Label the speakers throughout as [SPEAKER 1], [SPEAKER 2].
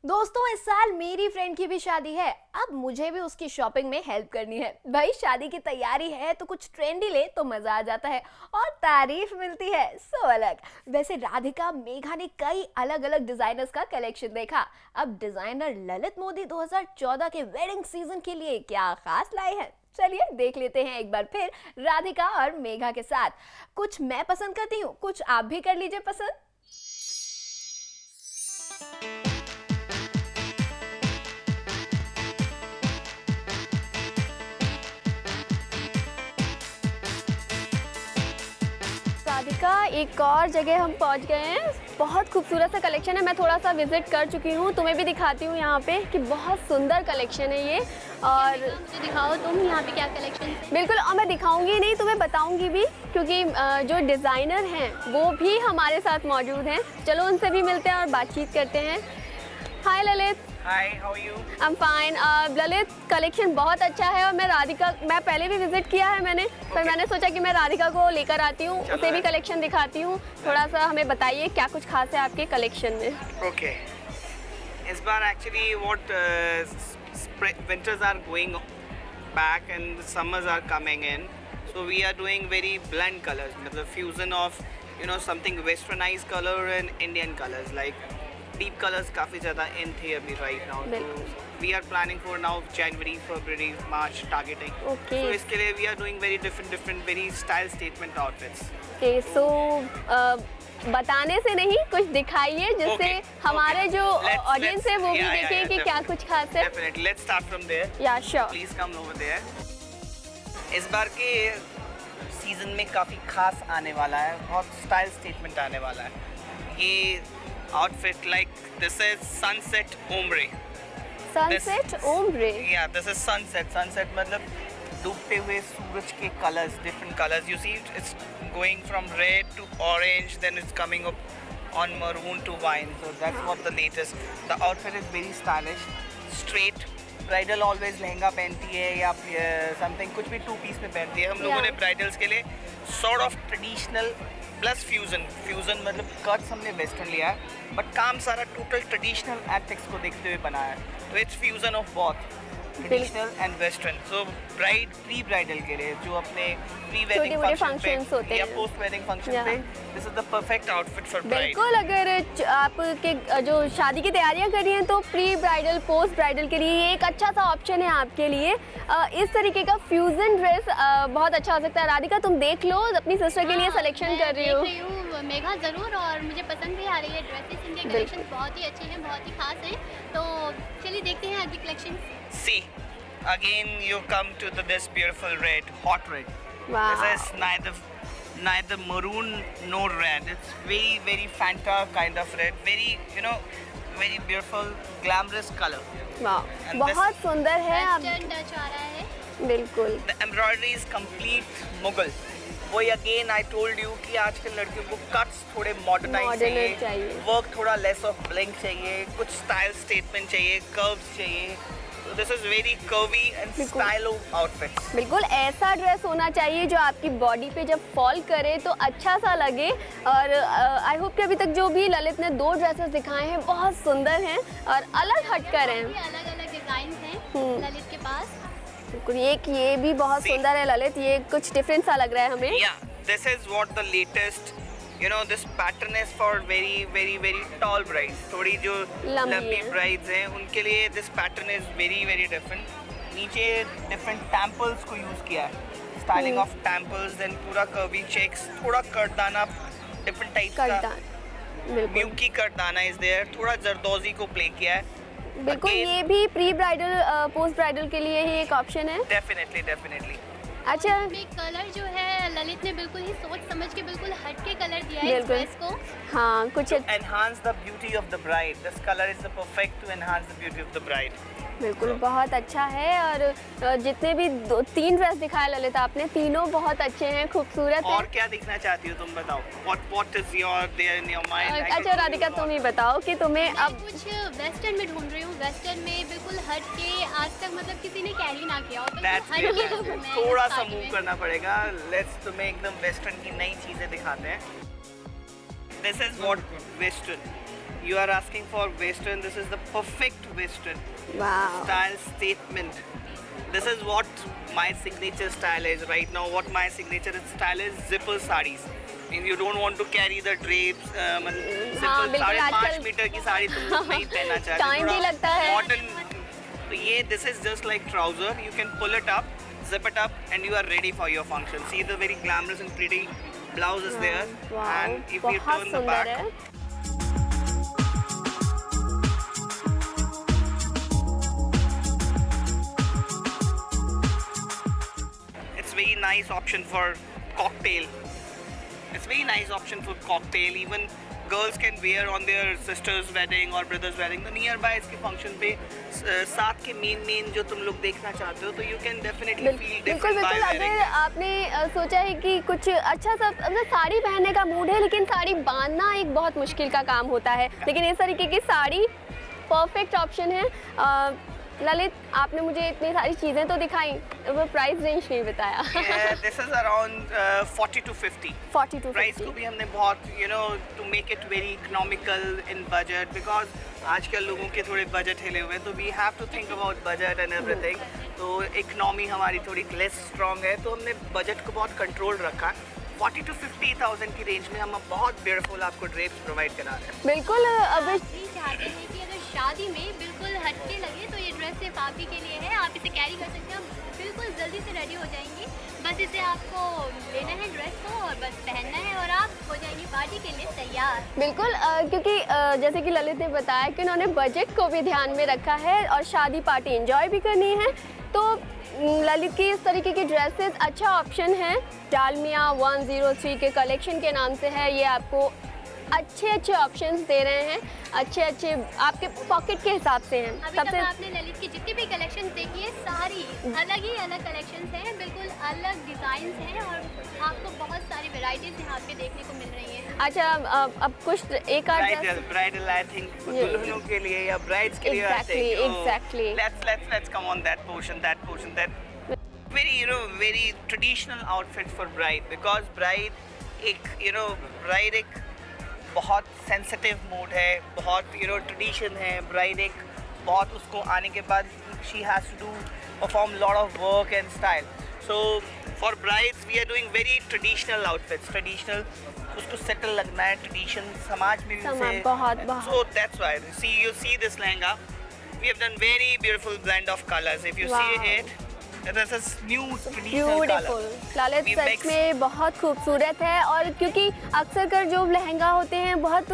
[SPEAKER 1] दोस्तों इस साल मेरी फ्रेंड की भी शादी है। अब मुझे भी उसकी शॉपिंग में हेल्प करनी है। भाई शादी की तैयारी है तो कुछ ट्रेंडी ले तो मजा आ जाता है और तारीफ मिलती है सो अलग। वैसे राधिका मेघा ने कई अलग अलग डिजाइनर्स का कलेक्शन देखा। अब डिजाइनर ललित मोदी 2014 के वेडिंग सीजन के लिए क्या खास लाए हैं, चलिए देख लेते हैं एक बार फिर राधिका और मेघा के साथ। कुछ मैं पसंद करती हूँ, कुछ आप भी कर लीजिए पसंद। राधिका एक और जगह हम पहुंच गए हैं। बहुत खूबसूरत सा कलेक्शन है। मैं थोड़ा सा विजिट कर चुकी हूँ, तुम्हें भी दिखाती हूँ यहाँ पे कि बहुत सुंदर कलेक्शन है ये। और
[SPEAKER 2] मुझे दिखाओ तुम यहाँ पे क्या कलेक्शन।
[SPEAKER 1] बिल्कुल, और मैं दिखाऊंगी नहीं, तुम्हें बताऊंगी भी, क्योंकि जो डिज़ाइनर हैं वो भी हमारे साथ मौजूद हैं। चलो उनसे भी मिलते हैं और बातचीत करते हैं। Hi Lalit.
[SPEAKER 3] Hi, how are you?
[SPEAKER 1] I am fine. Lalit collection बहुत अच्छा है और मैं पहले भी विजिट किया है मैंने, पर मैंने सोचा कि मैं राधिका को लेकर आती हूँ, उसे भी कलेक्शन दिखाती हूँ। थोड़ा सा हमें बताइए क्या कुछ खास है आपके कलेक्शन में।
[SPEAKER 3] Okay. इस बार actually what winters are going back and the summers are coming in, so we are doing very blend colors, मतलब fusion of something westernized color and Indian colors like deep colors काफ़ी ज़्यादा in थे अभी right now. So we are planning for now January, February, March targeting.
[SPEAKER 1] Okay.
[SPEAKER 3] So इसके लिए we are doing very different very style statement outfits.
[SPEAKER 1] Okay so बताने से नहीं, कुछ दिखाइए जिससे हमारे जो ऑडियंस है वो भी देखें कि क्या कुछ खास है।
[SPEAKER 3] Definitely. Let's start from there.
[SPEAKER 1] या sure.
[SPEAKER 3] Please come over there. इस बार के सीजन में काफ़ी खास आने वाला है, बहुत स्टाइल स्टेटमेंट आने वाला है। ये outfit like this is sunset ombre.
[SPEAKER 1] Sunset ombre.
[SPEAKER 3] या दिस इज सनसेट मतलब डूबते हुए सूरज के colours, different colours. You see it's going from red to orange, then it's coming up on maroon to wine. So that's what the latest. The outfit is very stylish, straight. Bridal always lehenga पहनती है या something, कुछ भी to piece में पहनती है। हम लोगों ने ब्राइडल्स के लिए sort of traditional plus fusion मतलब कट्स हमने वेस्टर्न लिया है, बट काम सारा टोटल ट्रेडिशनल एथिक्स को देखते हुए बना है। तो it's fusion of both traditional and western. So bride pre bridal के लिए जो अपने प्री वेडिंग फंक्शन पे या पोस्ट वेडिंग फंक्शन पे, this is the perfect outfit for bride.
[SPEAKER 1] बिल्कुल, अगर आपके जो शादी की तैयारियां कर रही हैं तो प्री ब्राइडल पोस्ट ब्राइडल के लिए ये एक अच्छा सा ऑप्शन है आपके लिए। इस तरीके का फ्यूजन ड्रेस बहुत अच्छा हो सकता है। राधिका तुम देख लो, अपनी सिस्टर के लिए सिलेक्शन कर रही हो।
[SPEAKER 2] मेघा ज़रूर, और मुझे पसंद भी आ रही है ड्रेसेस। इनके कलेक्शन बहुत ही अच्छे हैं, बहुत ही खास हैं। तो चलिए देखते हैं अगली collection.
[SPEAKER 3] See, again you come to this beautiful red, hot red.
[SPEAKER 1] Wow.
[SPEAKER 3] This is neither maroon nor red. It's very Fanta kind of red. Very beautiful, glamorous color.
[SPEAKER 1] वाह,
[SPEAKER 3] And
[SPEAKER 1] बहुत सुंदर है।
[SPEAKER 2] वेस्टर्न टच आ रहा है।
[SPEAKER 1] बिल्कुल।
[SPEAKER 3] The embroidery is complete Mughal. वही again I told you कि आजकल लड़कियों को कट्स थोड़े मॉडर्नाइज चाहिए, वर्क थोड़ा लेस ऑफ ब्लिंक चाहिए, कुछ स्टाइल स्टेटमेंट चाहिए, कर्व्स चाहिए। So this is very curvy and stylo outfits.
[SPEAKER 1] बिल्कुल ऐसा ड्रेस होना चाहिए जो आपकी बॉडी पे जब फॉल करे तो अच्छा सा लगे। और आई होप कि अभी तक जो भी ललित ने 2 ड्रेसेस दिखाए हैं बहुत सुंदर हैं और अलग हटकर हैं।
[SPEAKER 2] अलग अलग डिजाइन हैं ललित के पास।
[SPEAKER 1] बिल्कुल, ये भी बहुत सुंदर है ललित, ये कुछ डिफरेंट सा लग रहा है हमें।
[SPEAKER 3] Yeah, this is what the latest. This pattern is for very tall brides. थोड़ी जो लंबी brides हैं उनके लिए this pattern is very different. नीचे different temples को use किया है, styling of temples, then पूरा curvy checks, थोड़ा करदाना different types का, म्यूकी करदाना is there, थोड़ा जरदोजी को play किया है।
[SPEAKER 1] बिल्कुल, ये भी प्री ब्राइडल पोस्ट ब्राइडल के लिए ही एक ऑप्शन है।
[SPEAKER 3] डेफिनेटली।
[SPEAKER 1] अच्छा,
[SPEAKER 2] कलर जो है ललित ने बिल्कुल ही सोच समझ के बिल्कुल हट के कलर दिया है इस ड्रेस को।
[SPEAKER 1] हाँ, कुछ
[SPEAKER 3] enhance the beauty of the bride. This color is the perfect to enhance the beauty of the bride.
[SPEAKER 1] बिल्कुल बहुत अच्छा है। और जितने भी 3 ड्रेस दिखाए ललित आपने, तीनों बहुत अच्छे हैं, खूबसूरत हैं।
[SPEAKER 3] और क्या दिखना चाहती हो तुम बताओ? What is there in your mind?
[SPEAKER 1] अच्छा राधिका तुम ही बताओ कि तुम्हें अब
[SPEAKER 2] कुछ वेस्टर्न में ढूंढ रही हूँ। वेस्टर्न में बिल्कुल हट के, आज तक मतलब किसी ने कैरी ना किया हो, तो हट के
[SPEAKER 3] थोड़ा सा मूव करना पड़ेगा। लेट्स तुम्हें एकदम वेस्टर्न की नई चीजें दिखाते हैं। This is what western You are asking for Western. This is the perfect Western
[SPEAKER 1] वाह
[SPEAKER 3] style statement. This is what my signature style is right now. What my signature style is, zipper sarees. If you don't want to carry the drapes, simple
[SPEAKER 1] बिल्कुल,
[SPEAKER 3] 5.5
[SPEAKER 1] आजकल-
[SPEAKER 3] metre की साड़ी तुम लोग नहीं पहनना चाहते,
[SPEAKER 1] Time भी लगता है।
[SPEAKER 3] मॉडर्न। तो ये this is just like trouser. You can pull it up, zip it up, and you are ready for your function. See the very glamorous and pretty blouse is there,
[SPEAKER 1] वाह
[SPEAKER 3] and if you
[SPEAKER 1] बहुत
[SPEAKER 3] turn the
[SPEAKER 1] सुंदर
[SPEAKER 3] back,
[SPEAKER 1] है
[SPEAKER 3] it's very nice option for cocktail. It's very nice option for cocktail. Even girls can wear on their sister's wedding or brother's wedding. तो nearby इसके function पे साथ के main जो तुम लोग देखना चाहते हो, तो you can definitely feel
[SPEAKER 1] बिल्कुल
[SPEAKER 3] different by
[SPEAKER 1] बिल्कुल
[SPEAKER 3] wearing
[SPEAKER 1] अगर
[SPEAKER 3] this.
[SPEAKER 1] आपने सोचा है कि कुछ अच्छा सा मतलब साड़ी पहनने का मूड है लेकिन साड़ी बांधना एक बहुत मुश्किल का काम होता है, लेकिन इस तरीके की साड़ी परफेक्ट ऑप्शन है। ललित आपने मुझे इतनी सारी चीज़ें तो दिखाई, वो प्राइस रेंज नहीं बताया।
[SPEAKER 3] Yeah, this is around 40 to 50.
[SPEAKER 1] 40 to
[SPEAKER 3] price
[SPEAKER 1] 50
[SPEAKER 3] को भी हमने बहुत to make it very economical in budget, because आजकल लोगों के थोड़े बजट हिले हुए हैं, तो we have to think about budget and everything. तो इकोनॉमी हमारी थोड़ी लेस स्ट्रॉन्ग है, तो हमने बजट को बहुत कंट्रोल रखा है। 40 to 50,000 की रेंज में हम बहुत ब्यूटीफुल आपको ड्रेप्स प्रोवाइड करा रहे हैं।
[SPEAKER 1] बिल्कुल अब
[SPEAKER 2] आप भी चाहते हैं कि अगर शादी में बिल्कुल हटके लगे तो ये ड्रेस सिर्फ आप ही के लिए है, आप इसे कैरी कर सकते हैं, आप बिल्कुल जल्दी से रेडी हो जाएंगी। बस इसे आपको लेना है ड्रेस को और बस पहनना है और आप हो जाएंगी पार्टी के लिए तैयार।
[SPEAKER 1] बिल्कुल क्योंकि जैसे कि ललित ने बताया कि उन्होंने बजट को भी ध्यान में रखा है और शादी पार्टी एंजॉय भी करनी है, तो ललित की इस तरीके की ड्रेसेस अच्छा ऑप्शन है। डालमिया 103 के कलेक्शन के नाम से है, ये आपको अच्छे ऑप्शंस दे रहे हैं, अच्छे आपके पॉकेट के हिसाब से हैं।
[SPEAKER 2] अभी तक आपने ललित की जितनी भी कलेक्शन देखी है सारी अलग ही अलग कलेक्शंस हैं, बिल्कुल अलग डिज़ाइंस हैं और आपको बहुत सारी वैरायटीज यहाँ पे देखने को मिल रही हैं।
[SPEAKER 1] अच्छा अब कुछ एक आध
[SPEAKER 3] ब्राइडल आई थिंक दुल्हनों के लिए या ब्राइड्स के लिए
[SPEAKER 1] Exactly.
[SPEAKER 3] let's come on that portion very very traditional outfit for bride, because bride एक बहुत सेंसिटिव मूड है, बहुत ट्रेडिशन है। ब्राइड एक बहुत उसको आने के बाद she has to do perform lot of work and style. So for brides we are doing very traditional outfits, traditional उसको सेटल लगना है, ट्रेडिशन समाज में भी उसे
[SPEAKER 1] बहुत
[SPEAKER 3] so that's why you see this lehenga, we have done very beautiful blend of colors. If you see it, this is new traditional
[SPEAKER 1] beautiful.
[SPEAKER 3] color.
[SPEAKER 1] Lalit
[SPEAKER 3] We
[SPEAKER 1] such
[SPEAKER 3] mix-
[SPEAKER 1] में बहुत खूबसूरत है, और क्योंकि अक्सर कर जो लहंगा होते हैं बहुत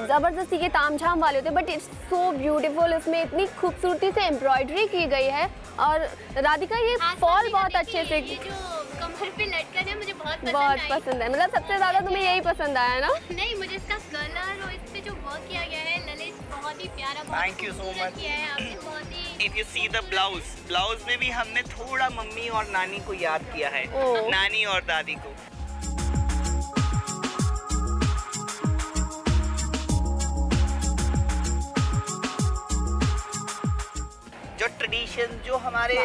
[SPEAKER 1] ज़बरदस्ती के तामझाम वाले होते हैं, बट इट्स सो ब्यूटीफुल। इसमें इतनी खूबसूरती से एम्ब्रॉयडरी की गई है, और राधिका ये फॉल बहुत अच्छे से
[SPEAKER 2] ये जो कमर पे लटकन है मुझे बहुत
[SPEAKER 1] बहुत
[SPEAKER 2] आई।
[SPEAKER 1] पसंद है, मतलब सबसे ज़्यादा तुम्हें यही पसंद आया ना?
[SPEAKER 2] नहीं, मुझे इसका कलर और इस पे जो वर्क किया गया है ललित बहुत ही प्यारा, बहुत
[SPEAKER 3] Thank you so
[SPEAKER 2] खूबसूरत
[SPEAKER 3] much.
[SPEAKER 2] किया है आपने, बहुत ही।
[SPEAKER 3] If you see the blouse में भी हमने थोड़ा मम्मी और नानी को याद किया है,
[SPEAKER 1] ओह।
[SPEAKER 3] नानी और दादी को। जो ट्रेडिशन जो हमारे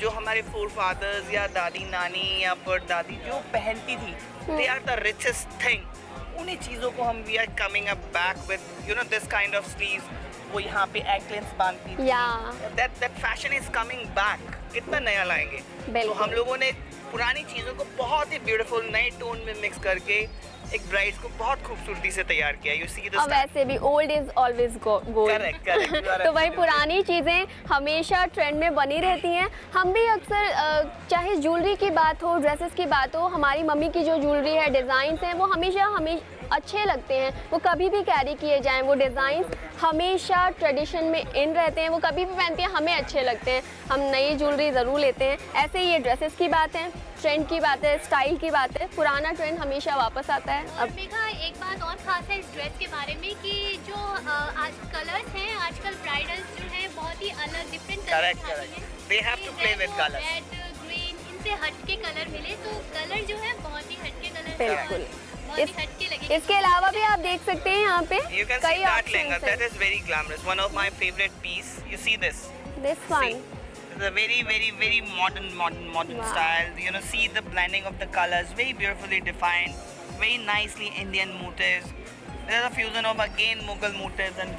[SPEAKER 3] जो हमारे फोर फादर्स या दादी नानी या परदादी जो पहनती थी, they are the richest thing. उन्हीं चीज़ों को हम we are coming up back with this kind of sleeves. वो यहाँ पे एंकलेट्स बांधती थी,
[SPEAKER 1] या
[SPEAKER 3] that fashion is coming back। कितना नया लाएंगे, तो
[SPEAKER 1] बिल्कुल।
[SPEAKER 3] हम लोगों ने पुरानी चीज़ों को बहुत ही ब्यूटीफुल नए टोन में मिक्स करके एक ब्राइड को बहुत खूबसूरती से तैयार किया। यू सी द
[SPEAKER 1] और वैसे भी old is always gold.
[SPEAKER 3] Correct, you are
[SPEAKER 1] तो वही
[SPEAKER 3] absolutely
[SPEAKER 1] पुरानी चीज़ें हमेशा ट्रेंड में बनी रहती हैं। हम भी अक्सर चाहे ज्वेलरी की बात हो, ड्रेसेस की बात हो, हमारी मम्मी की जो ज्वेलरी है, डिज़ाइंस हैं, वो हमेशा हमें अच्छे लगते हैं। वो कभी भी कैरी किए जाएं, वो डिज़ाइंस हमेशा ट्रेडिशन में इन रहते हैं, वो कभी भी पहनते हैं हमें अच्छे लगते हैं। हम नई ज्वेलरी ज़रूर लेते हैं। ऐसे ही ये ड्रेसेस की बात है, ट्रेंड की बात है, स्टाइल की बात है, पुराना ट्रेंड हमेशा वापस आता है।
[SPEAKER 2] और मेघा एक बात और खास है इस ड्रेस के बारे में कि जो आज कलर्स हैं, आजकल ब्राइडल्स जो हैं बहुत ही अलग different
[SPEAKER 3] Correct, correct. They have to play with colours.
[SPEAKER 2] Red, green, इनसे हटके कलर मिले तो कलर जो है बहुत ही हटके कलर,
[SPEAKER 1] बिल्कुल।
[SPEAKER 2] बहुत ही हटके लगे।
[SPEAKER 1] इसके अलावा भी आप देख सकते हैं यहाँ पे
[SPEAKER 3] You can see
[SPEAKER 1] कई
[SPEAKER 3] that lehenga.
[SPEAKER 1] ऑप्शंस
[SPEAKER 3] That
[SPEAKER 1] हैं।
[SPEAKER 3] is very glamorous. One of my favorite piece. You see this?
[SPEAKER 1] This
[SPEAKER 3] See,
[SPEAKER 1] one
[SPEAKER 3] it's a very, very, very modern
[SPEAKER 1] Wow.
[SPEAKER 3] style. See the blending of the colors, very beautifully defined, very nicely Indian motifs. there's a fusion of again Mughal motifs and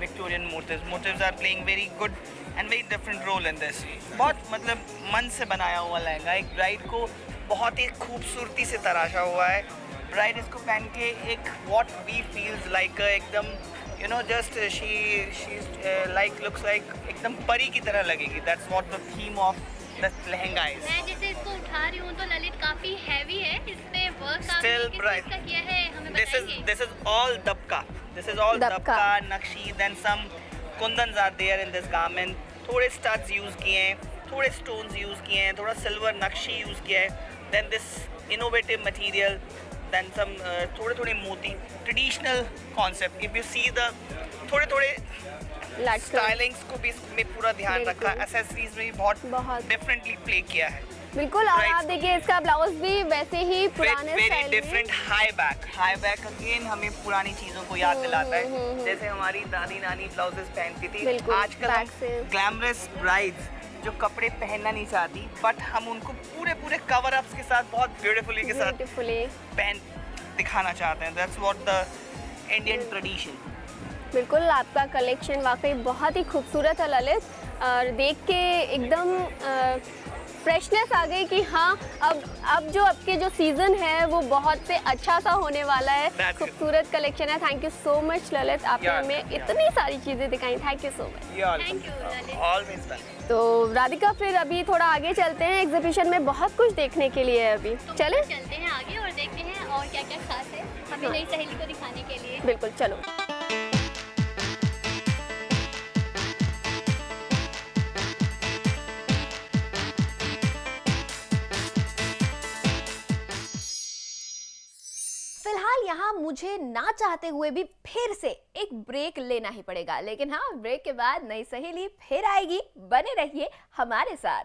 [SPEAKER 3] Victorian motifs. Motifs are playing very good and very different role in this. बहुत मतलब मन से बनाया हुआ लहंगा, एक bride को बहुत ही खूबसूरती से तराशा हुआ है. ब्राइड इसको पहन के एक what we feels like एकदम you know just she's like looks like एकदम परी की तरह लगेगी. That's what the theme of the lehenga is.
[SPEAKER 2] मैं जैसे इसको उठा रही हूँ तो ललित काफी हैवी है, इस पे वर्क
[SPEAKER 3] Still
[SPEAKER 2] किस
[SPEAKER 3] bright.
[SPEAKER 2] चीज़ का किया है हमें
[SPEAKER 3] This
[SPEAKER 2] बताएंगे?
[SPEAKER 3] is all dabka. This is all
[SPEAKER 1] Dabka.
[SPEAKER 3] dabka, nakshi, then some kundans are there in this garment. थोड़े studs use किए हैं, थोड़े stones use किए हैं, थोड़ा silver nakshi use किया है. Then this innovative material, then some थोड़े मोती. Traditional concept. If you see the थोड़े
[SPEAKER 1] Let's go.
[SPEAKER 3] स्टाइलिंग्स को भी इसमें पूरा ध्यान रखा. एक्सेसरीज में भी बहुत डिफरेंटली प्ले किया है.
[SPEAKER 1] बिल्कुल. और
[SPEAKER 3] Right.
[SPEAKER 1] आप देखिए इसका ब्लाउज भी वैसे ही पुराने
[SPEAKER 3] very
[SPEAKER 1] style
[SPEAKER 3] different. High back again हमें पुरानी चीजों को याद दिलाता है. जैसे हमारी दादी नानी ब्लाउजेस पहनती थी.
[SPEAKER 1] बिल्कुल,
[SPEAKER 3] आजकल
[SPEAKER 1] back से.
[SPEAKER 3] ग्लैमरस ब्राइड्स जो कपड़े पहनना नहीं चाहती, बट हम उनको पूरे कवर अप्स के साथ बहुत ब्यूटीफुली के साथ
[SPEAKER 1] ब्यूटीफुली
[SPEAKER 3] पहन दिखाना चाहते हैं. That's what the Indian tradition.
[SPEAKER 1] बिल्कुल. आपका कलेक्शन वाकई बहुत ही खूबसूरत है ललित, और देख के एकदम फ्रेशनेस आ गई कि हाँ अब जो आपके जो सीज़न है वो बहुत से अच्छा सा होने वाला है.
[SPEAKER 3] That's it.
[SPEAKER 1] खूबसूरत कलेक्शन है. Thank you so much Lalit, आपने
[SPEAKER 3] Yeah,
[SPEAKER 1] हमें
[SPEAKER 3] yeah.
[SPEAKER 1] इतनी सारी चीज़ें दिखाई. Thank you so much.
[SPEAKER 2] Thank you, Lalit.
[SPEAKER 3] Always welcome.
[SPEAKER 1] तो राधिका फिर अभी थोड़ा आगे चलते हैं. एग्जीबिशन में बहुत कुछ देखने के लिए है अभी.
[SPEAKER 2] तो
[SPEAKER 1] चले
[SPEAKER 2] चलते हैं आगे और देखते हैं और क्या क्या खास है हमें नई सहेली को दिखाने के लिए.
[SPEAKER 1] बिल्कुल चलो. फिलहाल यहाँ मुझे ना चाहते हुए भी फिर से एक ब्रेक लेना ही पड़ेगा, लेकिन हाँ ब्रेक के बाद नई सहेली फिर आएगी. बने रहिए हमारे साथ.